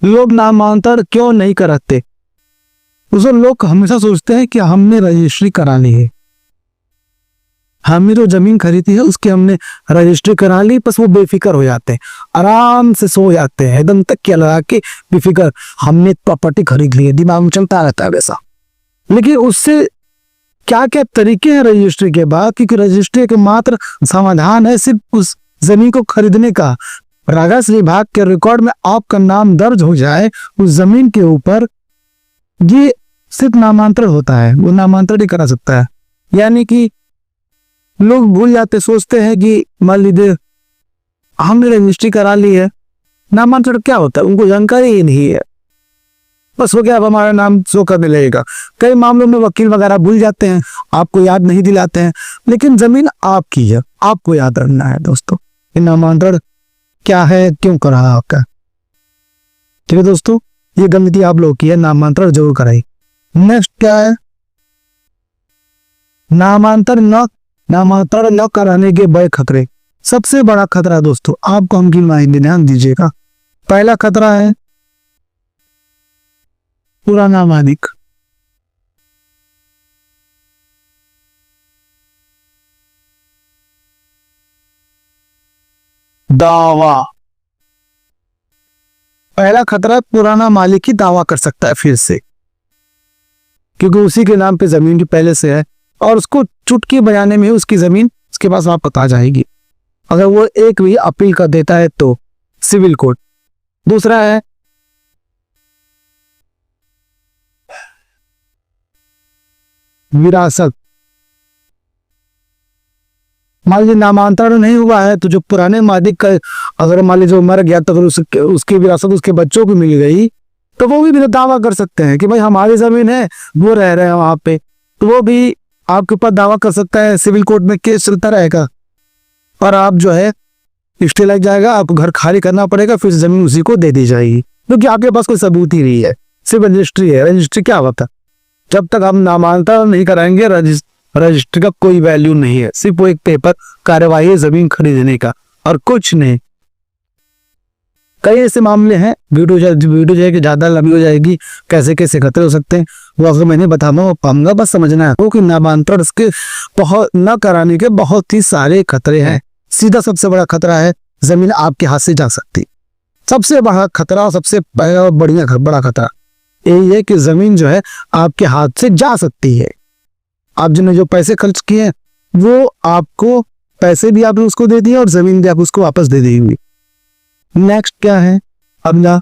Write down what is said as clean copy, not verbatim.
लोग नामांतर क्यों नहीं कराते? उसे लोग हमेशा सोचते हैं कि हमने रजिस्ट्री करा ली है, हमने जो जमीन खरीदी है उसकी हमने रजिस्ट्री करा ली, बस वो बेफिक्र हो जाते हैं, आराम से सो जाते हैं एकदम तकिया लगा के बेफिक्र, हमने प्रॉपर्टी खरीद ली है, दिमाग में चलता रहता है वैसा। लेकिन उससे क्या क्या तरीके हैं रजिस्ट्री के बाद, क्योंकि रजिस्ट्री के मात्र समाधान है सिर्फ उस जमीन को खरीदने का। राजस्व विभाग के रिकॉर्ड में आपका नाम दर्ज हो जाए उस जमीन के ऊपर, ये सिर्फ नामांतरण होता है, वो नामांतरण ही करा सकता है। यानी कि लोग भूल जाते, सोचते हैं कि मान लीजिए हमने रजिस्ट्री करा ली है, नामांतरण क्या होता है उनको जानकारी ही नहीं है, बस हो गया अब हमारा नाम शो करने लगेगा। कई मामलों में वकील वगैरह भूल जाते हैं, आपको याद नहीं दिलाते हैं, लेकिन जमीन आपकी है, आपको याद रखना है दोस्तों नामांतरण क्या है, क्यों करा आपका। ठीक है दोस्तों, ये गलती आप लोग की है, नामांतरण जरूर कराई। नेक्स्ट क्या है, नामांतरण न कराने के बड़े खतरे। सबसे बड़ा खतरा दोस्तों आपको हम गिनवाएंगे, ध्यान दीजिएगा। पहला खतरा है पुराना मालिक। दावा, पहला खतरा पुराना मालिक ही दावा कर सकता है फिर से, क्योंकि उसी के नाम पे जमीन की पहले से है और उसको चुटकी बजाने में उसकी जमीन उसके पास वापस आ जाएगी अगर वो एक भी अपील कर देता है तो, सिविल कोर्ट। दूसरा है विरासत। मान लीजिए नामांतरण नहीं हुआ है तो जो पुराने मालिक का अगर मान लीजिए मर गया तो अगर उसकी विरासत उसके बच्चों को मिल गई तो वो भी दावा कर सकते हैं कि भाई हमारी जमीन है, वो रह रहे हैं वहां पे, तो वो भी आपके ऊपर दावा कर सकता है। सिविल कोर्ट में केस चलता रहेगा और आप जो है स्टे लग जाएगा, आपको घर खाली करना पड़ेगा, फिर जमीन उसी को दे दी जाएगी क्योंकि आपके पास कोई सबूत ही नहीं है, सिर्फ रजिस्ट्री है। रजिस्ट्री क्या होता है, जब तक हम नामांतरण नहीं कराएंगे रजिस्ट्री का कोई वैल्यू नहीं है, सिर्फ वो एक पेपर कार्यवाही है जमीन खरीदने का और कुछ नहीं। कई ऐसे मामले हैं, वीडियो जो है कि ज्यादा लंबी हो जाएगी, कैसे कैसे खतरे हो सकते हैं वो अगर मैंने बताना पाऊंगा, बस समझना है कि नामांतरण इसके बहुत न कराने के बहुत ही सारे खतरे हैं। सीधा सबसे बड़ा खतरा है जमीन आपके हाथ से जा सकती, सबसे बड़ा खतरा, सबसे बड़ा खतरा यही है कि जमीन जो है आपके हाथ से जा सकती है। आप जिन्हें जो पैसे खर्च किए वो आपको पैसे भी आपने उसको दे दिए और जमीन भी आप उसको वापस दे देंगे। नेक्स्ट क्या है, अगला